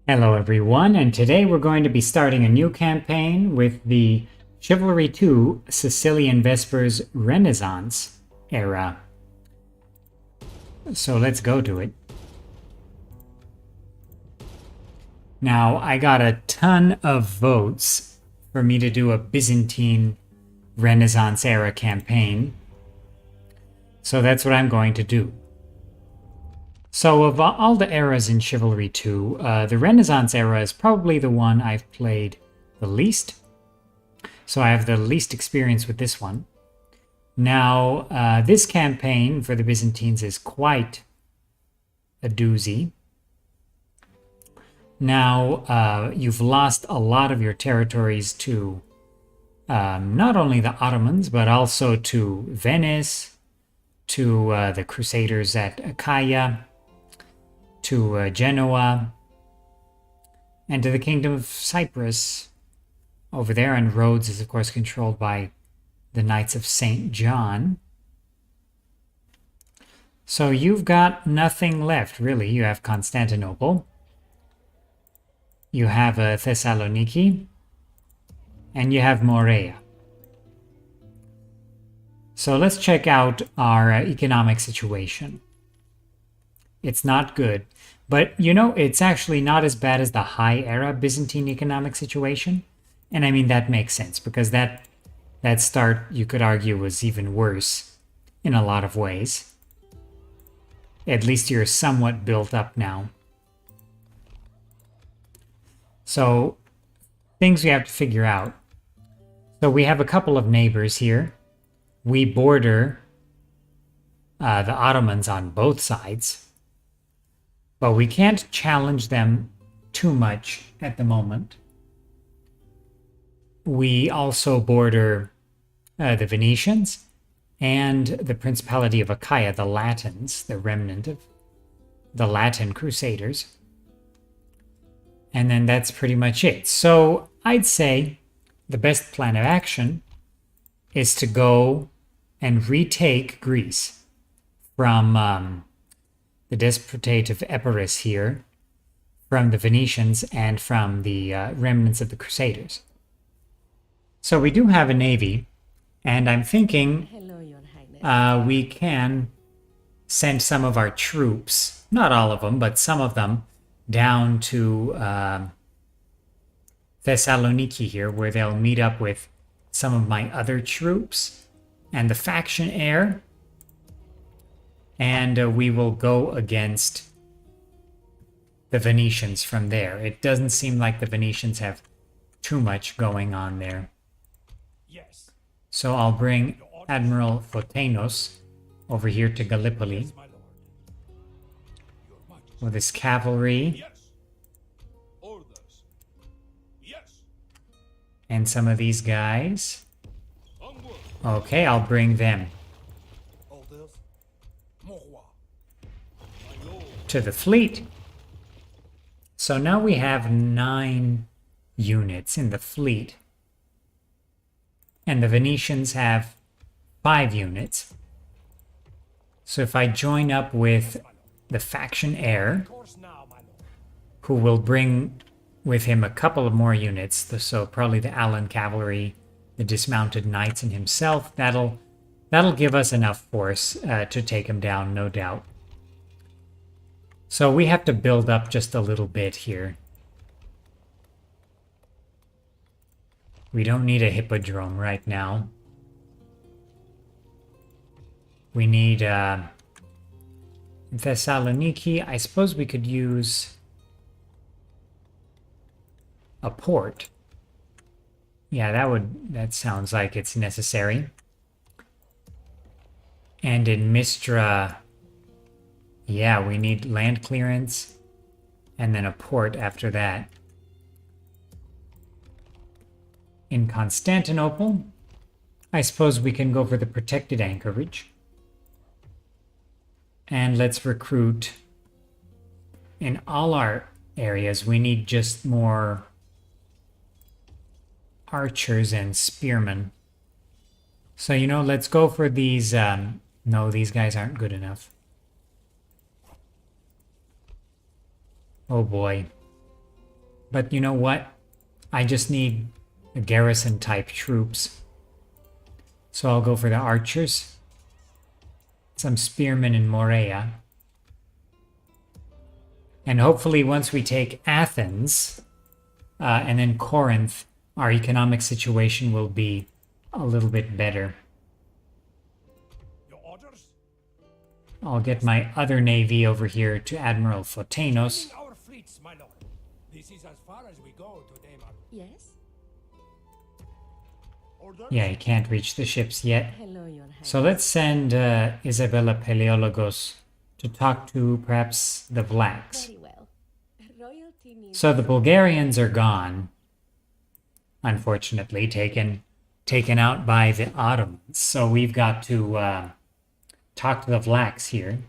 Hello everyone, and today we're going to be starting a new campaign with the Chivalry 2 Sicilian Vespers Renaissance Era. So let's go to it. Now, I got a ton of votes for me to do a Byzantine Renaissance Era campaign. So that's what I'm going to do. So of all the eras in Chivalry 2, the Renaissance era is probably the one I've played the least. So I have the least experience with this one. Now, this campaign for the Byzantines is quite a doozy. Now, you've lost a lot of your territories to not only the Ottomans, but also to Venice, to the Crusaders at Achaia, to Genoa, and to the Kingdom of Cyprus over there, and Rhodes is of course controlled by the Knights of St. John. So you've got nothing left, really. You have Constantinople, you have Thessaloniki, and you have Morea. So let's check out our economic situation. It's not good. But, you know, it's actually not as bad as the High Era Byzantine economic situation. And I mean, that makes sense, because that start, you could argue, was even worse in a lot of ways. At least you're somewhat built up now. So, things we have to figure out. So we have a couple of neighbors here. We border the Ottomans on both sides. But we can't challenge them too much at the moment. We also border the Venetians and the Principality of Achaia, the Latins, the remnant of the Latin Crusaders. And then that's pretty much it. So I'd say the best plan of action is to go and retake Greece from the Despotate of Epirus here, from the Venetians, and from the remnants of the Crusaders. So we do have a navy, and I'm thinking we can send some of our troops, not all of them, but some of them, down to Thessaloniki here, where they'll meet up with some of my other troops and the faction heir. And we will go against the Venetians from there. It doesn't seem like the Venetians have too much going on there. Yes. So I'll bring Admiral Photenos over here to Gallipoli Yes, my lord. Your Majesty. with his cavalry Yes. Orders. Yes. and some of these guys. Onward. Okay, I'll bring them Orders. Mon roi. My lord. to the fleet. So now we have 9 units in the fleet. And the Venetians have 5 units. So if I join up with the faction heir, Of course now, my lord. who will bring with him a couple of more units, so probably the Alan cavalry, the dismounted knights, and himself, that'll give us enough force to take him down, no doubt. So we have to build up just a little bit here. We don't need a hippodrome right now. We need Thessaloniki. I suppose we could use a port. Yeah, that sounds like it's necessary. And in Mistra, yeah, we need land clearance and then a port after that. In Constantinople, I suppose we can go for the protected anchorage. And let's recruit. In all our areas, we need just more archers and spearmen. So, you know, let's go for these. No, these guys aren't good enough. Oh boy. But you know what? I just need garrison type troops. So I'll go for the archers. Some spearmen in Morea. And hopefully once we take Athens and then Corinth, our economic situation will be a little bit better. Your orders? I'll get my other navy over here to Admiral Photenos. Our fleets, my lord. This is as far as we go today, my lord. Yes? Orders? Yeah, he can't reach the ships yet. Hello, Your Highness. So let's send Isabella Paleologos to talk to perhaps the Vlachs. Very well. Royalty needs... So the Bulgarians are gone, unfortunately, taken out by the Ottomans. So we've got to talk to the Vlachs here.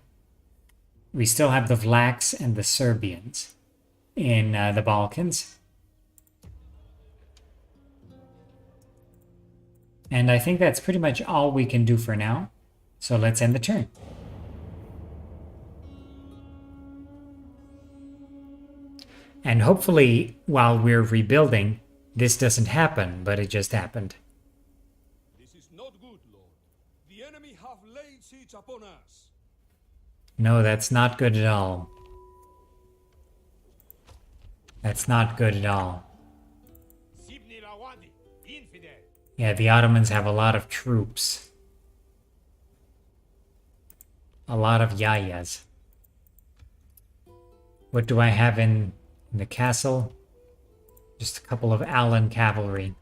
We still have the Vlachs and the Serbians in the Balkans. And I think that's pretty much all we can do for now. So let's end the turn. And hopefully, while we're rebuilding, this doesn't happen, but it just happened. This is not good, lord. The enemy have laid siege upon us. No, that's not good at all. That's not good at all. Sibni Lawandi, infidel. Yeah, the Ottomans have a lot of troops. A lot of yayas. What do I have in the castle? Just a couple of Alan cavalry.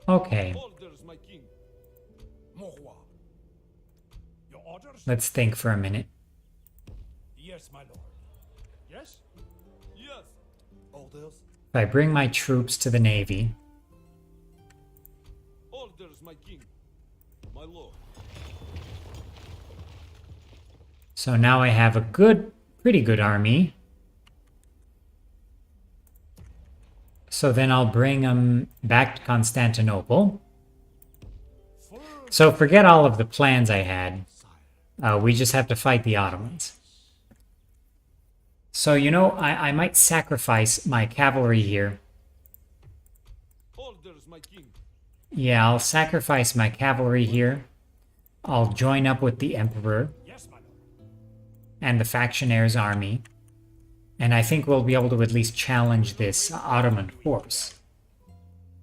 Okay, Orders, my king. Mon roi. Your orders? let's think for a minute. Yes, my lord. Yes? Yes. Orders? If I bring my troops to the navy, Orders, my king. My lord. so now I have a pretty good army. So then I'll bring them back to Constantinople. So forget all of the plans I had. We just have to fight the Ottomans. So, you know, I might sacrifice my cavalry here. Orders, my king. Yeah, I'll sacrifice my cavalry here. I'll join up with the Emperor Yes, my lord. and the Factionaires' army. And I think we'll be able to at least challenge this Ottoman force.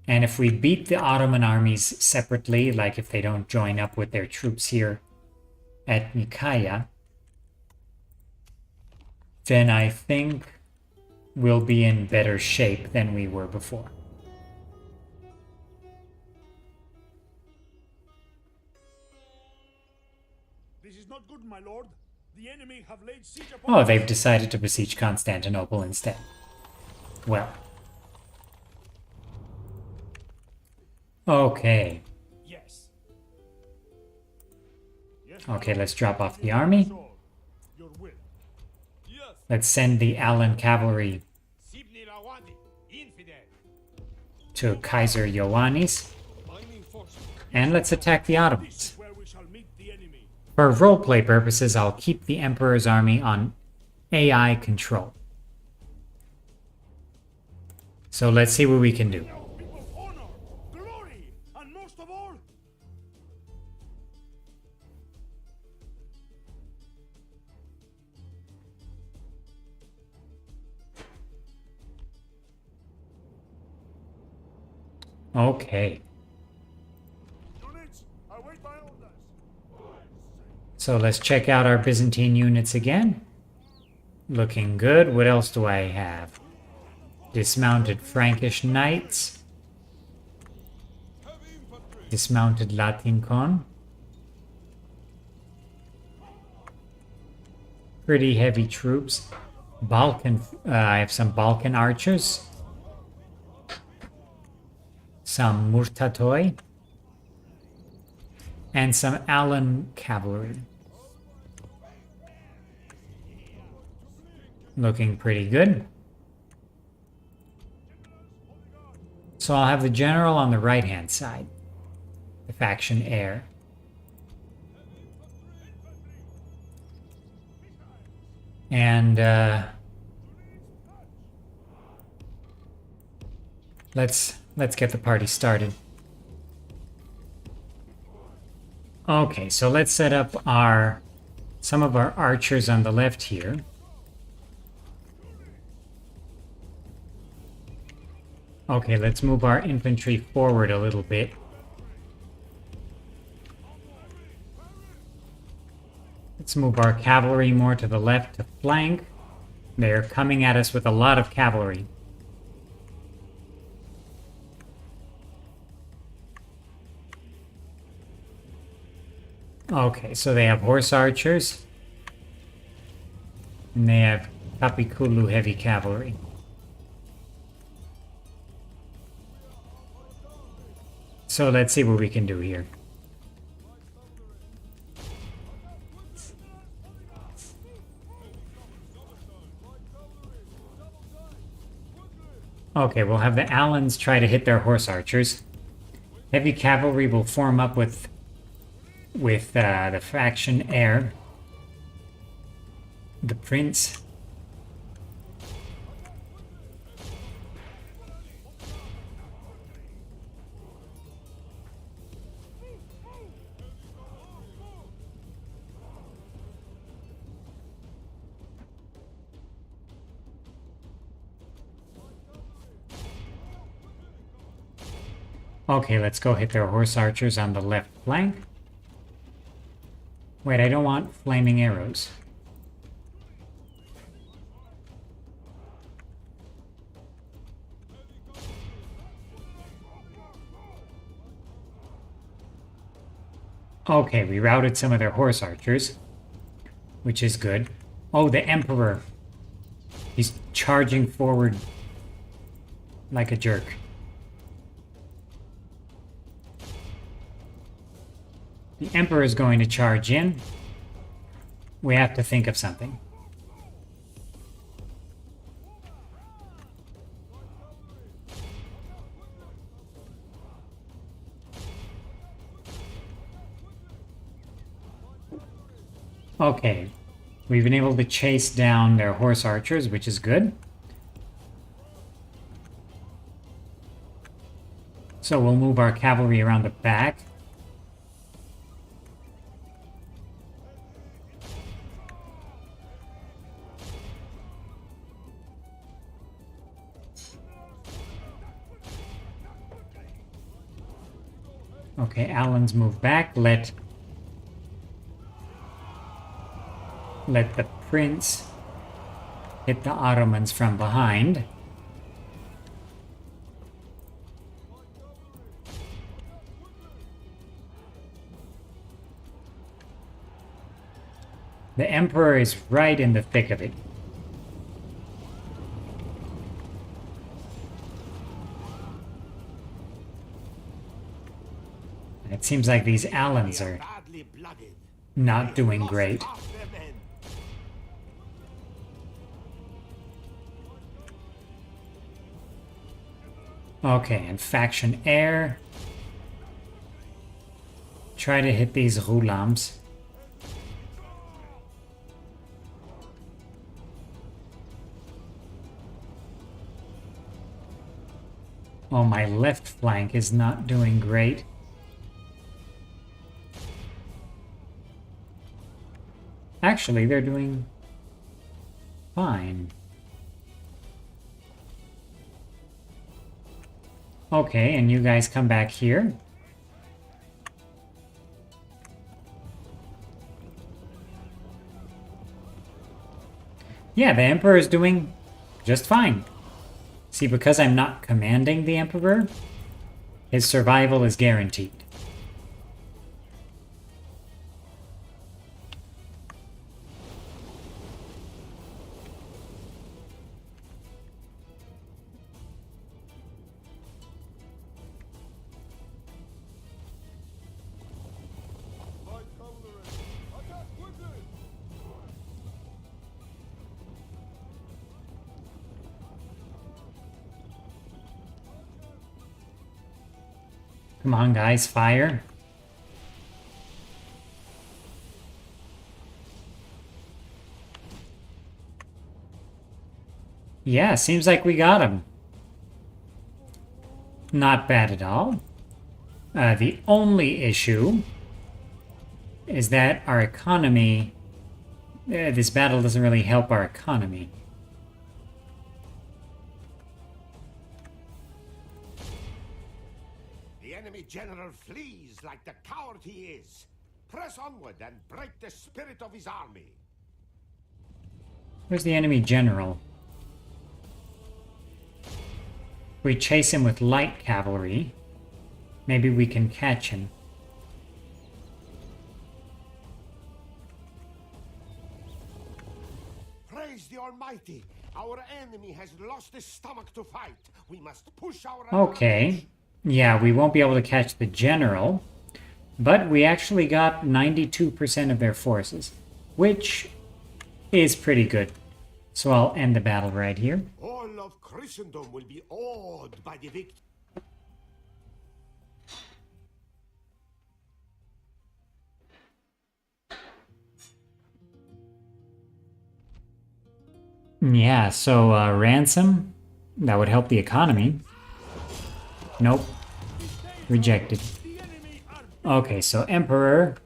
And if we beat the Ottoman armies separately, like if they don't join up with their troops here at Nicaea, then I think we'll be in better shape than we were before. This is not good, my lord. The enemy have laid siege upon Oh, us. they've decided to besiege Constantinople instead. Well. Okay. Yes. Okay, let's drop off the army. Your will. Yes. Let's send the Alan cavalry Sibni Lawandi, infidel. to Kaiser Ioannis. Mining forces. And let's attack the Ottomans. Where we shall meet the enemy. For roleplay purposes, I'll keep the Emperor's army on AI control. So let's see what we can do. People of honor, glory, and most of all, Okay. units, await my orders. So let's check out our Byzantine units again. Looking good. What else do I have? Dismounted Frankish knights. Heavy infantry. Dismounted Latincon. Pretty heavy troops. Balkan. I have some Balkan archers. Some Murtatoi. And some Alan cavalry. Looking pretty good. So I'll have the general on the right-hand side. The faction heir. And let's get the party started. Okay, so let's set up some of our archers on the left here. Okay, let's move our infantry forward a little bit. Let's move our cavalry more to the left to flank. They're coming at us with a lot of cavalry. Okay, so they have horse archers. And they have Kapikulu heavy cavalry. So let's see what we can do here. Okay, we'll have the Alans try to hit their horse archers. Heavy cavalry will form up with the faction heir. The prince. Okay, let's go hit their horse archers on the left flank. Wait, I don't want flaming arrows. Okay, we routed some of their horse archers, which is good. Oh, the Emperor. He's charging forward like a jerk. The Emperor is going to charge in. We have to think of something. Okay, we've been able to chase down their horse archers, which is good. So we'll move our cavalry around the back. Okay, Alans move back. Let the prince hit the Ottomans from behind. The Emperor is right in the thick of it. It seems like these Alans are not doing great. Okay, and faction heir. Try to hit these Roulams. Oh, my left flank is not doing great. Actually, they're doing fine. Okay, and you guys come back here. Yeah, the Emperor is doing just fine. See, because I'm not commanding the Emperor, his survival is guaranteed. Come on, guys, fire. Yeah, seems like we got him. Not bad at all. The only issue is that our economy... this battle doesn't really help our economy. The enemy general flees like the coward he is. Press onward and break the spirit of his army. Where's the enemy general? If we chase him with light cavalry, maybe we can catch him. Praise the Almighty. Our enemy has lost his stomach to fight. We must push our... Okay. Yeah, we won't be able to catch the general, but we actually got 92% of their forces, which is pretty good. So I'll end the battle right here. All of Christendom will be awed by the victory. Yeah, so ransom, that would help the economy. Nope. Rejected. Okay, so Emperor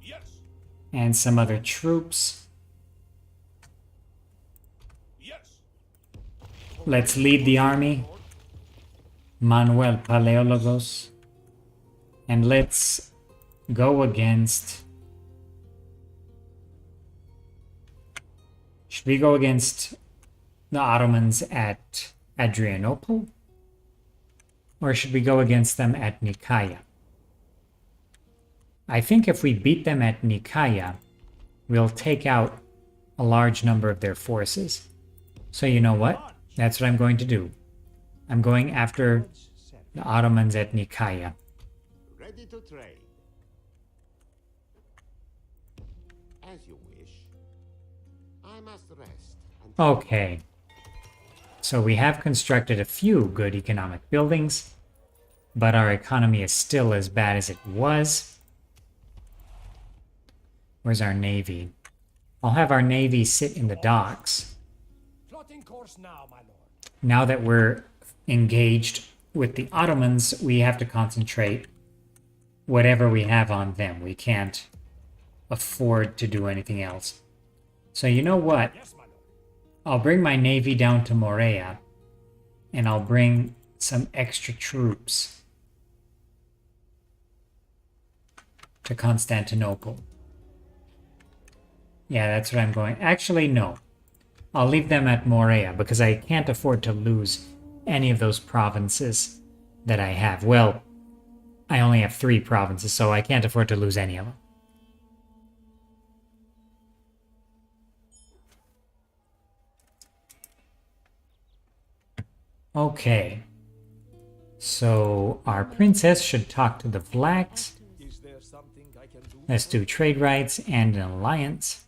Yes. and some other troops. Yes. Let's lead the army. Manuel Paleologos. And let's go against... Should we go against the Ottomans at Adrianople? Or should we go against them at Nicaea? I think if we beat them at Nicaea, we'll take out a large number of their forces. So you know what? That's what I'm going to do. I'm going after the Ottomans at Nicaea. Ready to trade. As you wish. I must rest. Okay. So we have constructed a few good economic buildings, but our economy is still as bad as it was. Where's our navy? I'll have our navy sit in the docks. Plotting course now, my lord. Now that we're engaged with the Ottomans, we have to concentrate whatever we have on them. We can't afford to do anything else. So you know what? Yes, my lord. I'll bring my navy down to Morea, and I'll bring some extra troops to Constantinople. Yeah, that's what I'm going. Actually, no. I'll leave them at Morea because I can't afford to lose any of those provinces that I have. Well, I only have 3 provinces, so I can't afford to lose any of them. Okay. So our princess should talk to the Vlachs. Is there something I can do? Let's do trade rights and an alliance.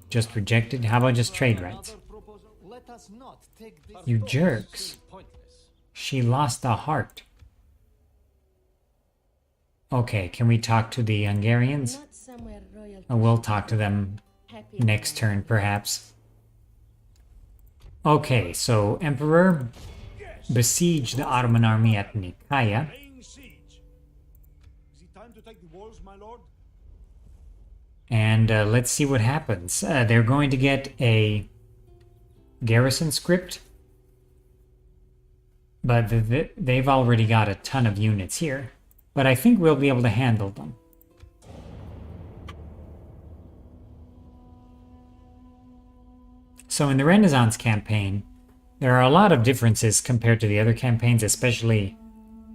Just rejected. How about just trade rights? Let us not take this You jerks. pointless. She lost a heart. Okay, can we talk to the Hungarians? Not somewhere royal. We'll talk to them Happy next turn, perhaps. Okay, so Emperor, besiege the Ottoman army at Nicaea. Laying siege. Is it time to take the walls, my lord? And let's see what happens. They're going to get a garrison script. But they've already got a ton of units here. But I think we'll be able to handle them. So in the Renaissance campaign, there are a lot of differences compared to the other campaigns, especially,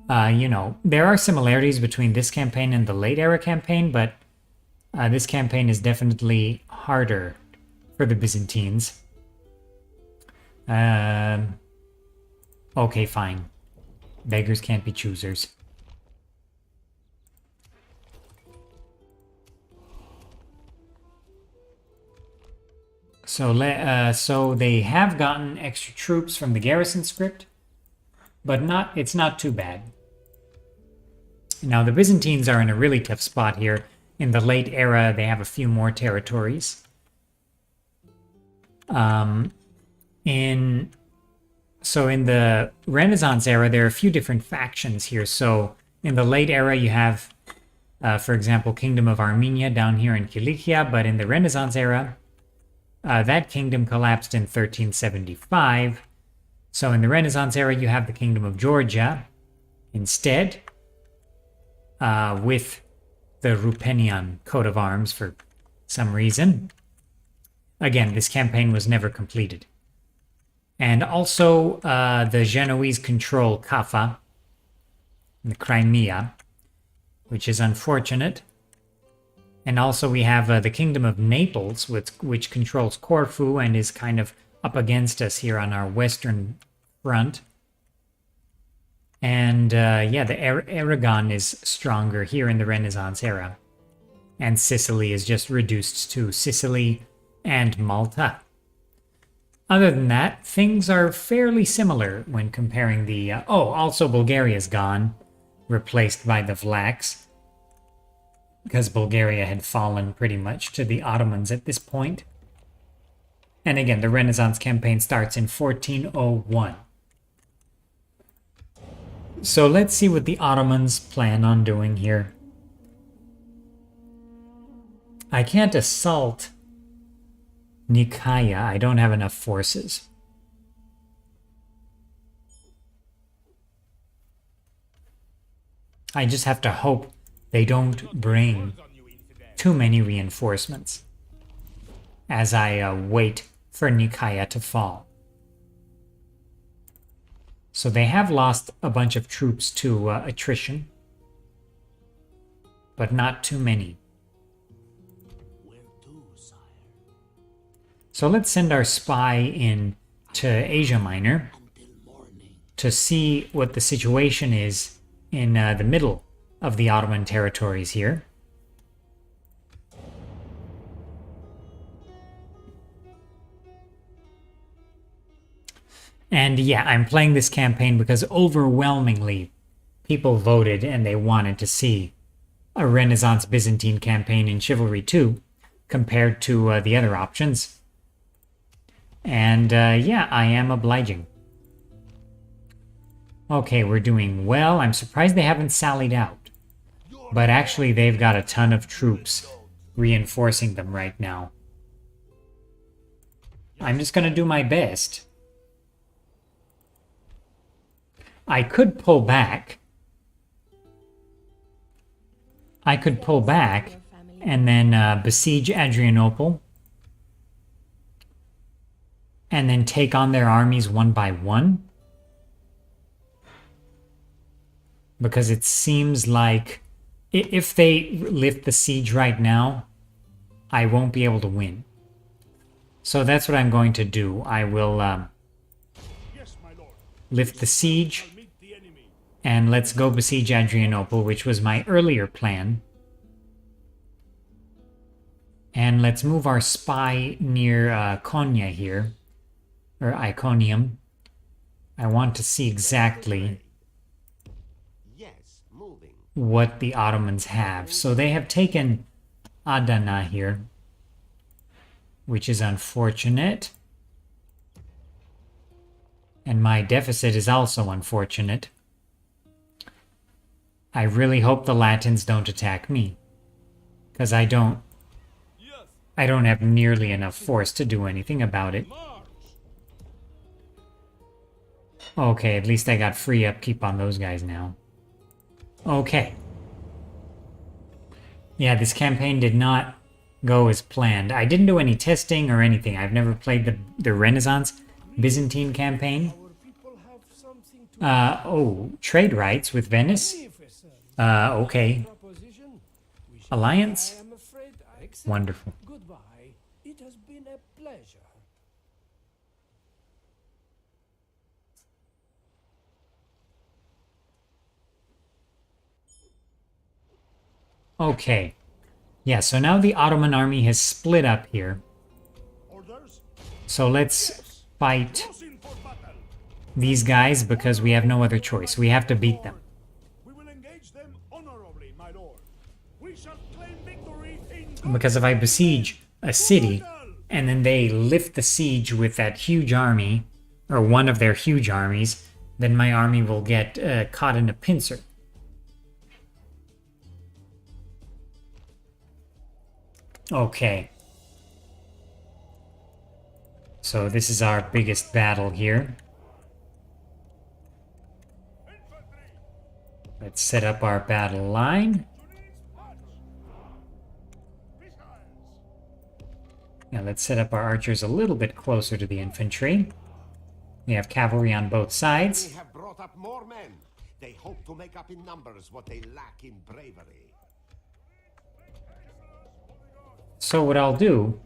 there are similarities between this campaign and the late era campaign, but this campaign is definitely harder for the Byzantines. Okay, fine. Beggars can't be choosers. So they have gotten extra troops from the garrison script, but it's not too bad. Now the Byzantines are in a really tough spot here. In the late era, they have a few more territories. in the Renaissance era, there are a few different factions here. So in the late era, you have, for example, Kingdom of Armenia down here in Cilicia. But in the Renaissance era, that kingdom collapsed in 1375. So in the Renaissance era, you have the Kingdom of Georgia instead, with the Rupenian coat of arms for some reason. Again, this campaign was never completed. And also, the Genoese control Kaffa, the Crimea, which is unfortunate. And also we have the Kingdom of Naples, which controls Corfu and is kind of up against us here on our western front. And yeah, the Aragon is stronger here in the Renaissance era. And Sicily is just reduced to Sicily and Malta. Other than that, things are fairly similar when comparing the... also Bulgaria's gone, replaced by the Vlachs, because Bulgaria had fallen pretty much to the Ottomans at this point. And again, the Renaissance campaign starts in 1401. So let's see what the Ottomans plan on doing here. I can't assault Nicaea. I don't have enough forces. I just have to hope they don't bring too many reinforcements as I wait for Nicaea to fall. So they have lost a bunch of troops to attrition, but not too many. So let's send our spy in to Asia Minor to see what the situation is in the middle of the Ottoman territories here. And yeah, I'm playing this campaign because overwhelmingly people voted and they wanted to see a Renaissance Byzantine campaign in Chivalry 2 compared to the other options. And yeah, I am obliging. Okay, we're doing well. I'm surprised they haven't sallied out. But actually, they've got a ton of troops reinforcing them right now. I'm just going to do my best. I could pull back. I could pull back and then besiege Adrianople. And then take on their armies one by one. Because it seems like if they lift the siege right now, I won't be able to win. So that's what I'm going to do. I will lift the siege, and let's go besiege Adrianople, which was my earlier plan. And let's move our spy near Konya here, or Iconium. I want to see exactly what the Ottomans have. So they have taken Adana here, which is unfortunate. And my deficit is also unfortunate. I really hope the Latins don't attack me, because I don't have nearly enough force to do anything about it. Okay, at least I got free upkeep on those guys now. Okay. Yeah, this campaign did not go as planned. I didn't do any testing or anything. I've never played the Renaissance Byzantine campaign. Trade rights with Venice? Okay. Alliance? Wonderful. Goodbye. It has been a pleasure. Okay. Yeah, so now the Ottoman army has split up here. So let's fight these guys because we have no other choice. We have to beat them. We will engage them honorably, my lord. We shall claim victory in Because if I besiege a city, and then they lift the siege with that huge army, or one of their huge armies, then my army will get caught in a pincer. Okay. So this is our biggest battle here. Let's set up our battle line. Now let's set up our archers a little bit closer to the infantry. We have cavalry on both sides. They have brought up more men. They hope to make up in numbers what they lack in bravery. So what I'll do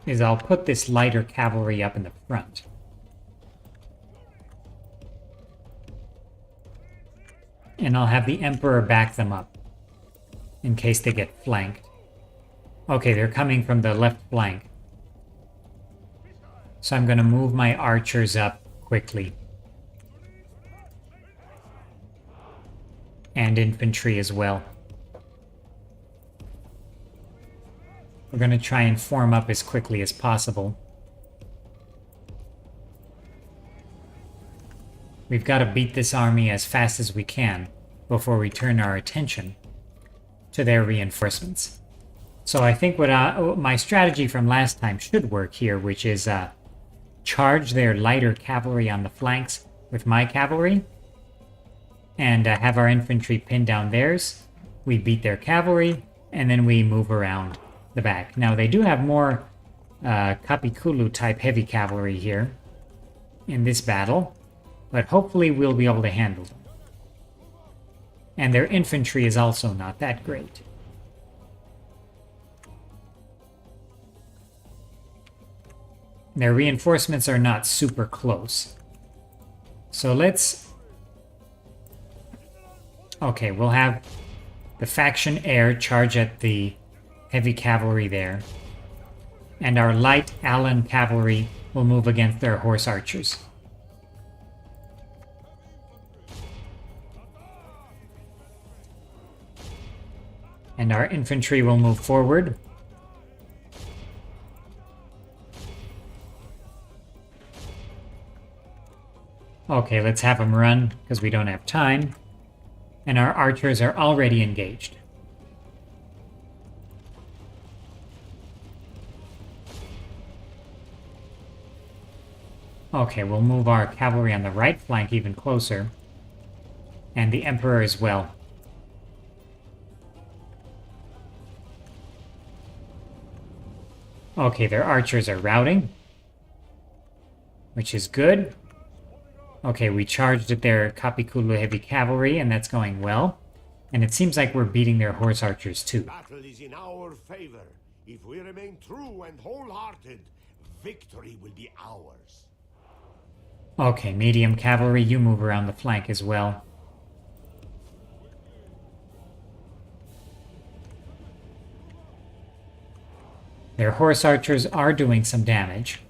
is I'll put this lighter cavalry up in the front. And I'll have the Emperor back them up in case they get flanked. Okay, they're coming from the left flank. So I'm going to move my archers up quickly. And infantry as well. We're going to try and form up as quickly as possible. We've got to beat this army as fast as we can before we turn our attention to their reinforcements. So I think what my strategy from last time should work here, which is charge their lighter cavalry on the flanks with my cavalry, and have our infantry pin down theirs. We beat their cavalry, and then we move around the back. Now they do have more Kapikulu type heavy cavalry here in this battle, but hopefully we'll be able to handle them. And their infantry is also not that great. Their reinforcements are not super close. So let's... Okay, we'll have the faction heir charge at the heavy cavalry there. And our light Allen cavalry will move against their horse archers. And our infantry will move forward. Okay, let's have them run, because we don't have time. And our archers are already engaged. Okay, we'll move our cavalry on the right flank even closer. And the Emperor as well. Okay, their archers are routing, which is good. Okay, we charged at their Kapikulu heavy cavalry, and that's going well. And it seems like we're beating their horse archers too. Battle is in our favor. If we remain true and wholehearted, victory will be ours. Okay, medium cavalry, you move around the flank as well. Their horse archers are doing some damage.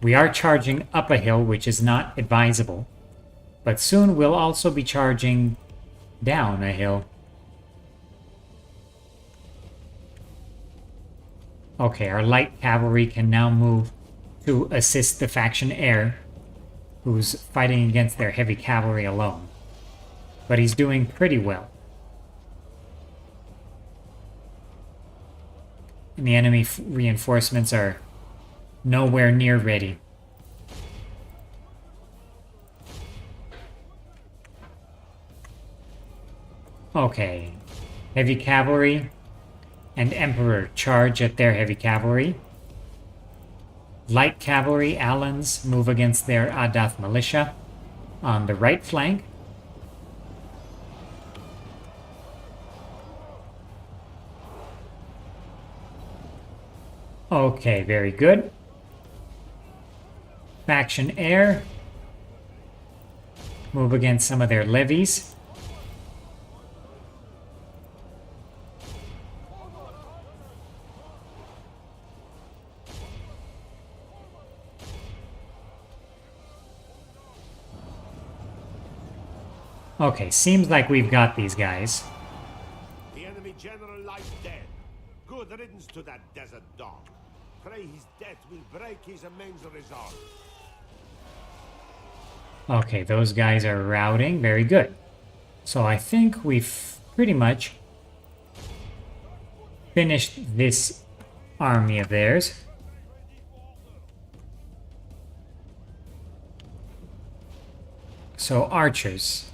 We are charging up a hill, which is not advisable. But soon we'll also be charging down a hill. Okay, our light cavalry can now move to assist the faction heir, who's fighting against their heavy cavalry alone. But he's doing pretty well. And the enemy reinforcements are nowhere near ready. Okay. Heavy cavalry and Emperor charge at their heavy cavalry. Light cavalry, Alans, move against their Adath militia on the right flank. Okay, very good. Faction heir. Move against some of their levies. Okay, seems like we've got these guys. The enemy general lies dead. Good riddance to that desert dog. Pray his death will break his immense resolve. Okay, those guys are routing. Very good. So I think we've pretty much finished this army of theirs. So archers.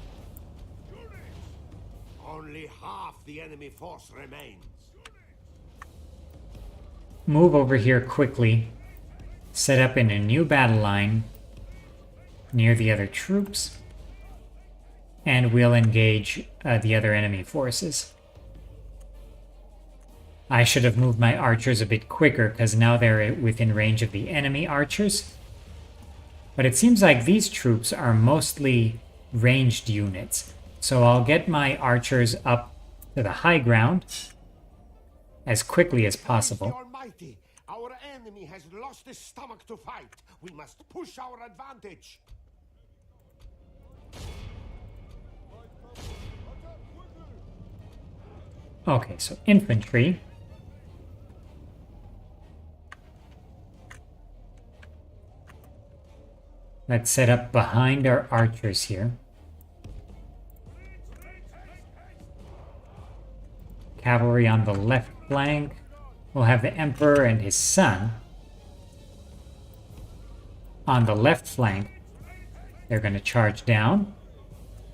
Only half the enemy force remains. Move over here quickly. Set up in a new battle line near the other troops. And we'll engage the other enemy forces. I should have moved my archers a bit quicker because now they're within range of the enemy archers. But it seems like these troops are mostly ranged units. So I'll get my archers up to the high ground as quickly as possible. The Almighty, our enemy has lost his stomach to fight. We must push our advantage. Okay, so infantry. Let's set up behind our archers here. Cavalry on the left flank. We'll have the Emperor and his son. On the left flank, they're going to charge down.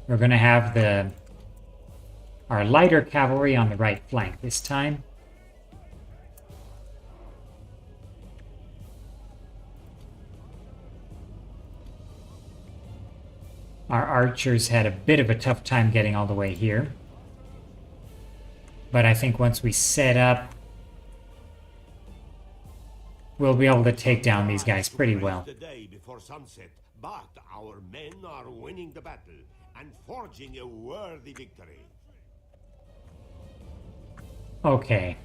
We're going to have our lighter cavalry on the right flank this time. Our archers had a bit of a tough time getting all the way here. But I think once we set up, we'll be able to take down these guys pretty well. The day before sunset, but our men are winning the battle and forging a worthy victory. Okay.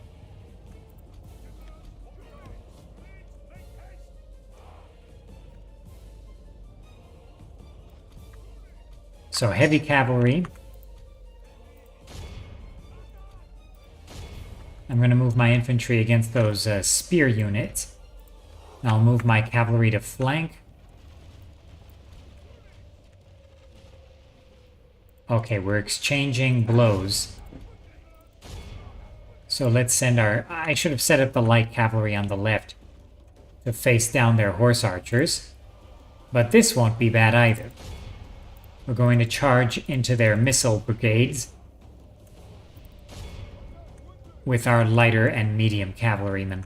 So heavy cavalry. I'm going to move my infantry against those spear units. I'll move my cavalry to flank. Okay, we're exchanging blows. So let's send I should have set up the light cavalry on the left to face down their horse archers. But this won't be bad either. We're going to charge into their missile brigades with our lighter and medium cavalrymen.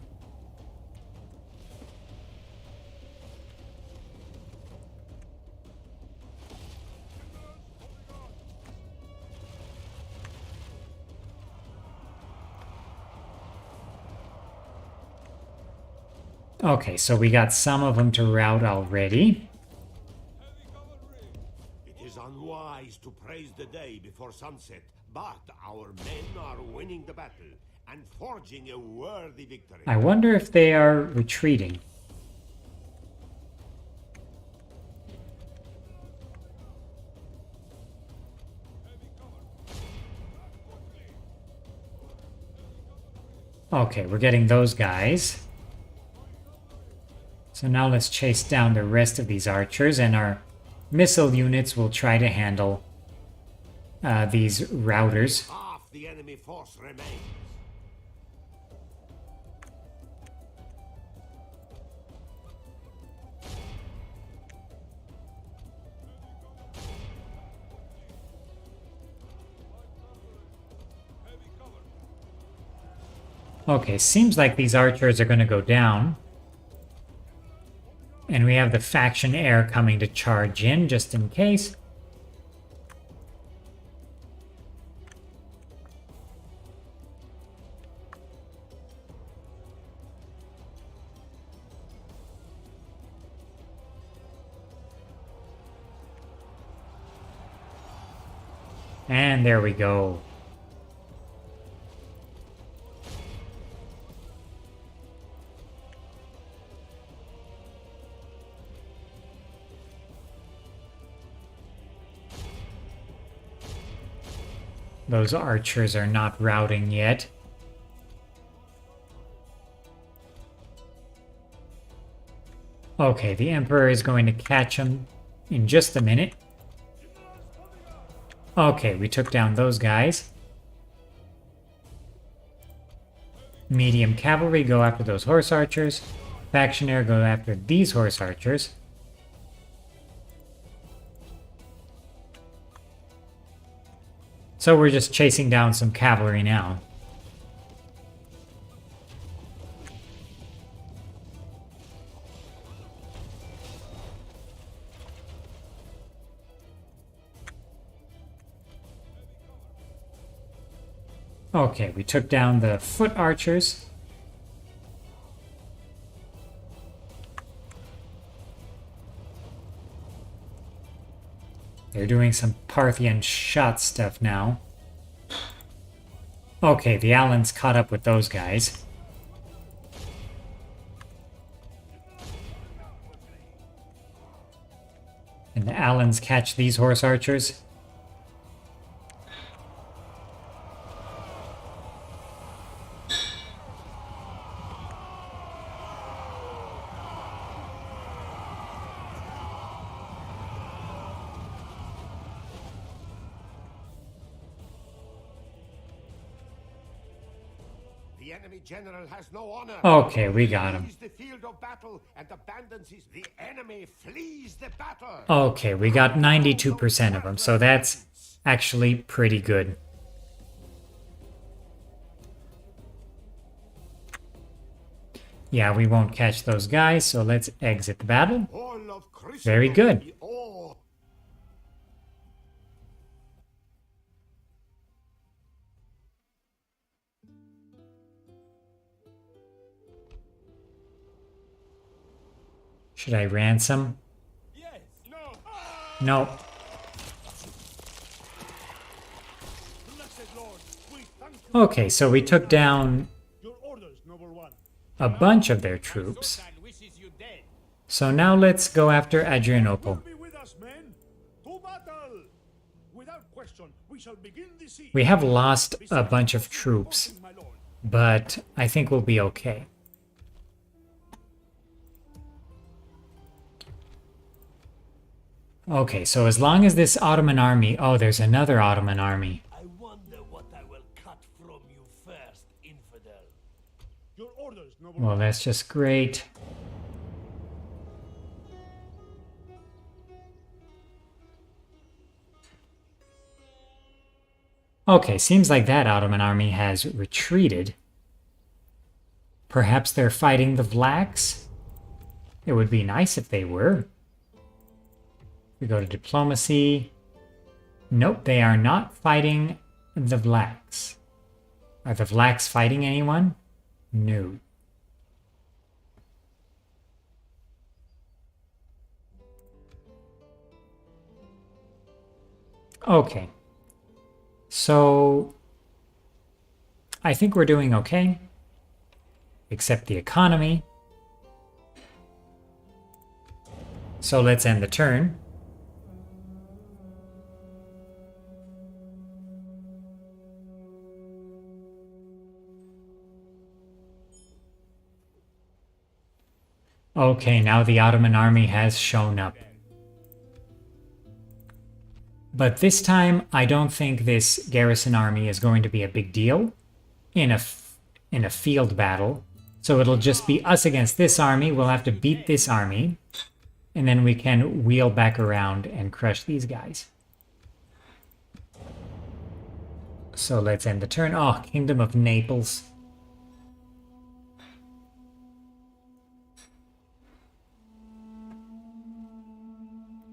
Okay, so we got some of them to rout already. It is unwise to praise the day before sunset, but our men are winning the battle and forging a worthy victory. I wonder if they are retreating. Okay, we're getting those guys. So now let's chase down the rest of these archers, and our missile units will try to handle these routers. Half the enemy force remains. Okay, seems like these archers are going to go down. And we have the faction heir coming to charge in, just in case. And there we go. Those archers are not routing yet. Okay, the Emperor is going to catch him in just a minute. Okay, we took down those guys. Medium cavalry go after those horse archers. Factionaire go after these horse archers. So we're just chasing down some cavalry now. Okay, we took down the foot archers. They're doing some Parthian shot stuff now. Okay, the Alans caught up with those guys. And the Alans catch these horse archers. The enemy general has no honor. Okay, we got him. Flees the field of battle and abandons his. The enemy flees the battle. Okay, we got 92% of them, so that's actually pretty good. Yeah, we won't catch those guys, so let's exit the battle. All of Christendom Very good. be awe. Should I ransom? Yes. No. No. Blessed Lord, we thank you. Okay, so we took down Your orders, noble one. a bunch of their troops. Sultan wishes you dead. So now let's go after Adrianople. Be with us, men. To battle. Without question, we shall begin the siege. We have lost a bunch of troops, My lord. but I think we'll be okay. Okay, so as long as this Ottoman army... Oh, there's another Ottoman army. I wonder what I will cut from you first, infidel. Your orders, noble Well, one. that's just great. Okay, seems like that Ottoman army has retreated. Perhaps they're fighting the Vlachs? It would be nice if they were. We go to diplomacy. Nope, they are not fighting the Vlachs. Are the Vlachs fighting anyone? No. Okay. So, I think we're doing okay. Except the economy. So let's end the turn. Okay, now the Ottoman army has shown up. But this time, I don't think this garrison army is going to be a big deal in a field battle. So it'll just be us against this army. We'll have to beat this army. And then we can wheel back around and crush these guys. So let's end the turn. Oh, Kingdom of Naples.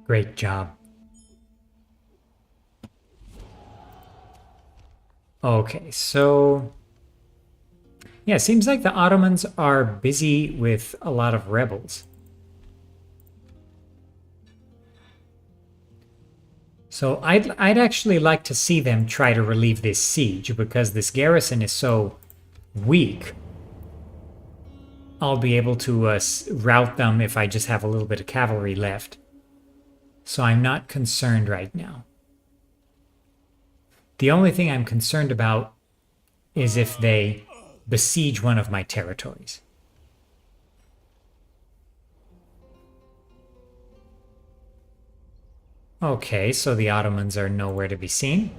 Great job. Okay, so... Yeah, seems like the Ottomans are busy with a lot of rebels. So I'd actually like to see them try to relieve this siege, because this garrison is so weak. I'll be able to rout them if I just have a little bit of cavalry left. So I'm not concerned right now. The only thing I'm concerned about is if they besiege one of my territories. Okay, so the Ottomans are nowhere to be seen.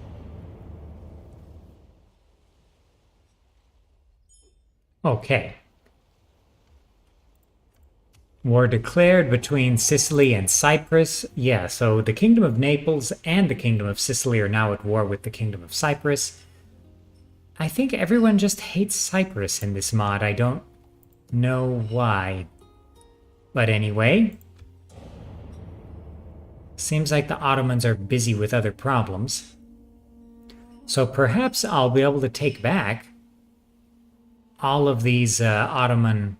Okay. War declared between Sicily and Cyprus. Yeah, so the Kingdom of Naples and the Kingdom of Sicily are now at war with the Kingdom of Cyprus. I think everyone just hates Cyprus in this mod. I don't know why. But anyway, seems like the Ottomans are busy with other problems. So perhaps I'll be able to take back all of these Ottoman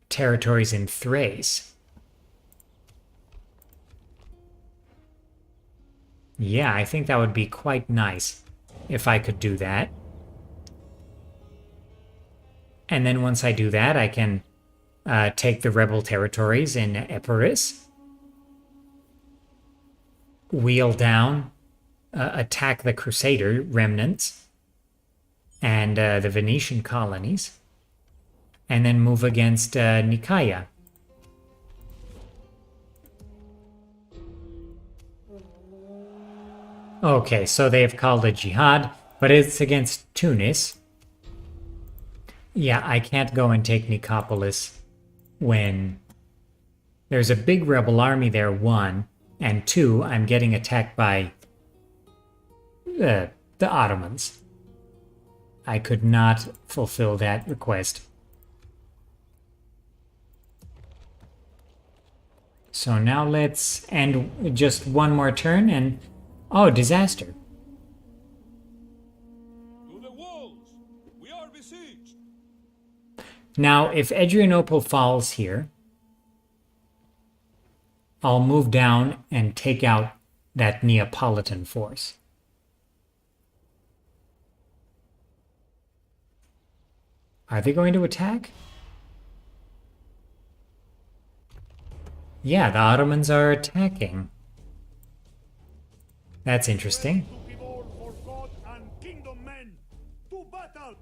territories in Thrace. Yeah, I think that would be quite nice if I could do that. And then once I do that, I can take the rebel territories in Epirus, wheel down, attack the Crusader remnants and the Venetian colonies, and then move against Nicaea. Okay, so they have called a jihad, but it's against Tunis. Yeah, I can't go and take Nicopolis when there's a big rebel army there, 1, and 2, I'm getting attacked by the Ottomans. I could not fulfill that request. So now let's end just one more turn and... Oh, disaster. To the walls! We are besieged! Now, if Adrianople falls here, I'll move down and take out that Neapolitan force. Are they going to attack? Yeah, the Ottomans are attacking. That's interesting. To give all for God and kingdom men! To battle!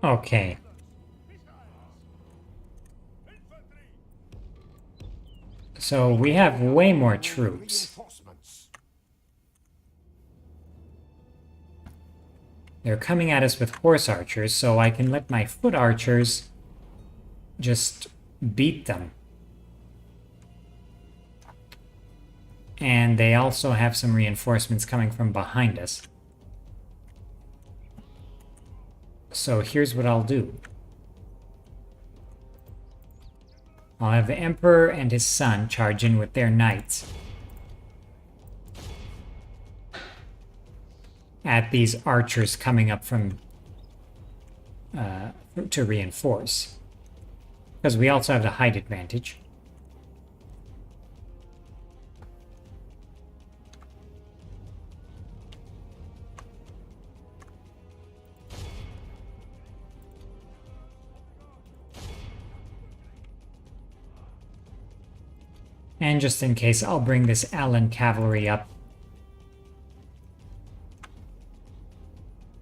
Okay. So we have way more troops. They're coming at us with horse archers, so I can let my foot archers just beat them. And they also have some reinforcements coming from behind us. So here's what I'll do. I'll have the Emperor and his son charge in with their knights at these archers coming up from to reinforce, because we also have the height advantage. And just in case, I'll bring this Allen cavalry up.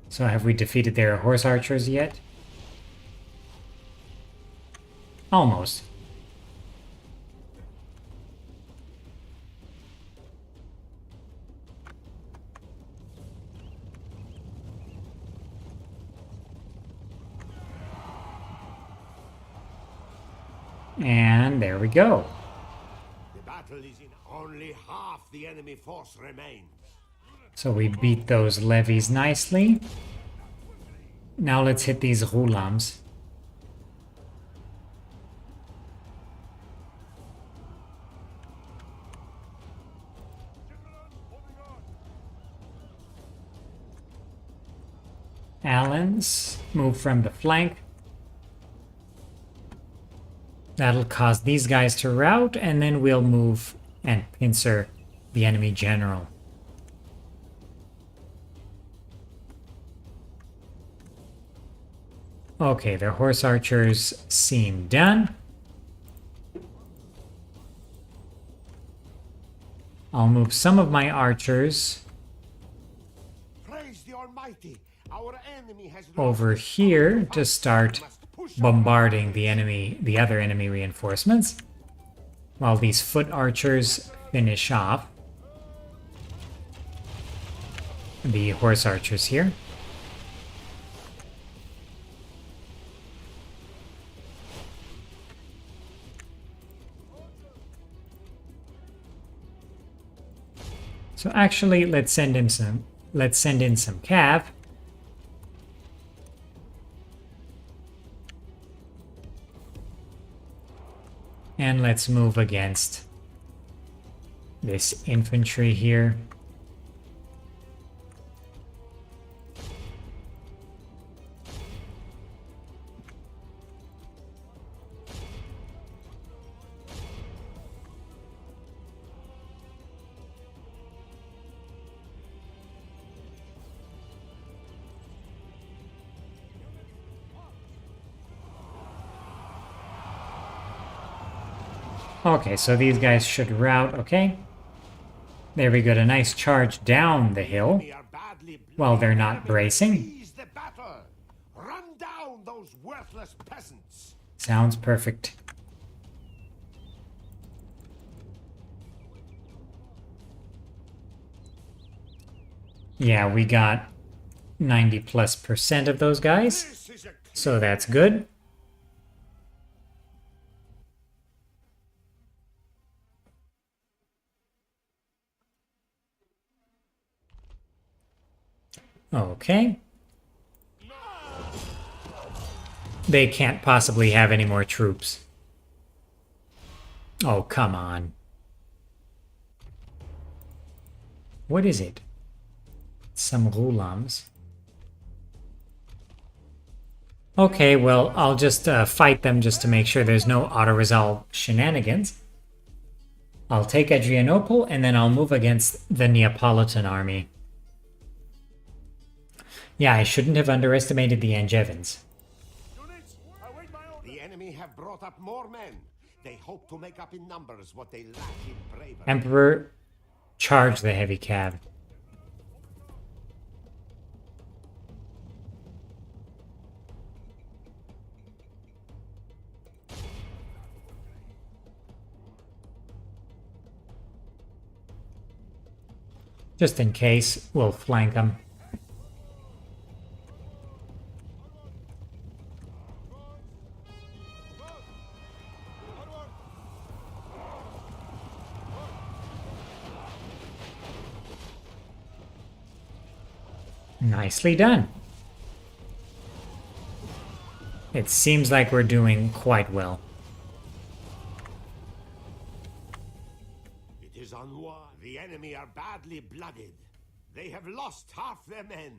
So have we defeated their horse archers yet? Almost. And there we go. The battle is in only half the enemy force remains. So we beat those levies nicely. Now let's hit these Roulams. Allens move from the flank. That'll cause these guys to rout, and then we'll move and pincer the enemy general. Okay, their horse archers seem done. I'll move some of my archers Praise the Almighty. Our enemy has over lost here our to start must push bombarding the other enemy reinforcements, while these foot archers finish off the horse archers here. So actually, let's send in some cav. And let's move against this infantry here. Okay, so these guys should rout, okay. There we go, a nice charge down the hill We are badly while they're not bracing. Seize the battle. Run down those worthless peasants. Sounds perfect. Yeah, we got 90+% of those guys, This is a so that's good. Okay. They can't possibly have any more troops. Oh, come on. What is it? Some Rulams. Okay, well, I'll just fight them just to make sure there's no auto-resolve shenanigans. I'll take Adrianople, and then I'll move against the Neapolitan army. Yeah, I shouldn't have underestimated the Angevins. Units, await my order. The enemy have brought up more men. They hope to make up in numbers what they lack in bravery. Emperor, charge the heavy cav. Just in case, we'll flank them. Nicely done. It seems like we're doing quite well. It is unwise. The enemy are badly blooded. They have lost half their men.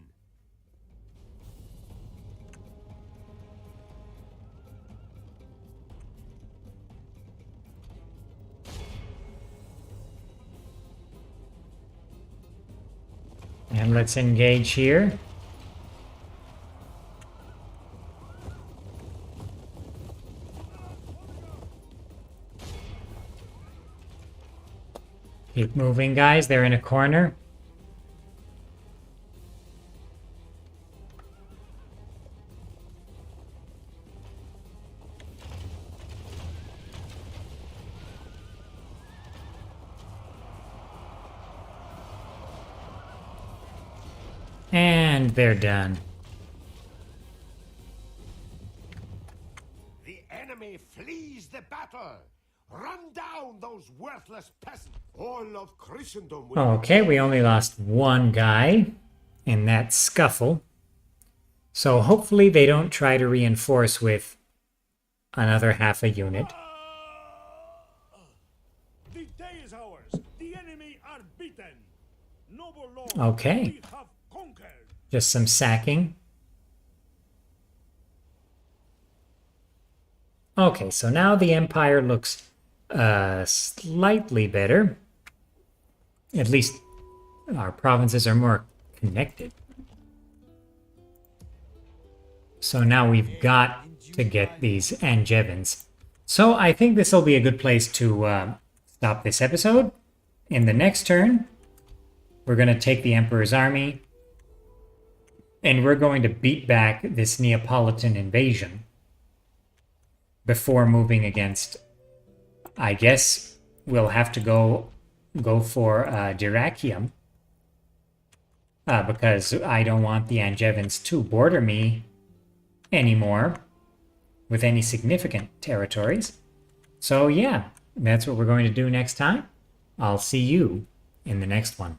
And let's engage here. Keep moving, guys. They're in a corner. And they're done. The enemy flees the battle. Run down those worthless peasants. All of Christendom will Okay, we only lost one guy in that scuffle. So hopefully they don't try to reinforce with another half a unit. The day is ours. The enemy are beaten. Noble lord, Okay. we have conquered. Just some sacking. Okay, so now the Empire looks slightly better. At least our provinces are more connected. So now we've got to get these Angevins. So I think this will be a good place to stop this episode. In the next turn, we're going to take the Emperor's army, and we're going to beat back this Neapolitan invasion before moving against, I guess we'll have to go for Dyrrhachium, because I don't want the Angevins to border me anymore with any significant territories. So yeah, that's what we're going to do next time. I'll see you in the next one.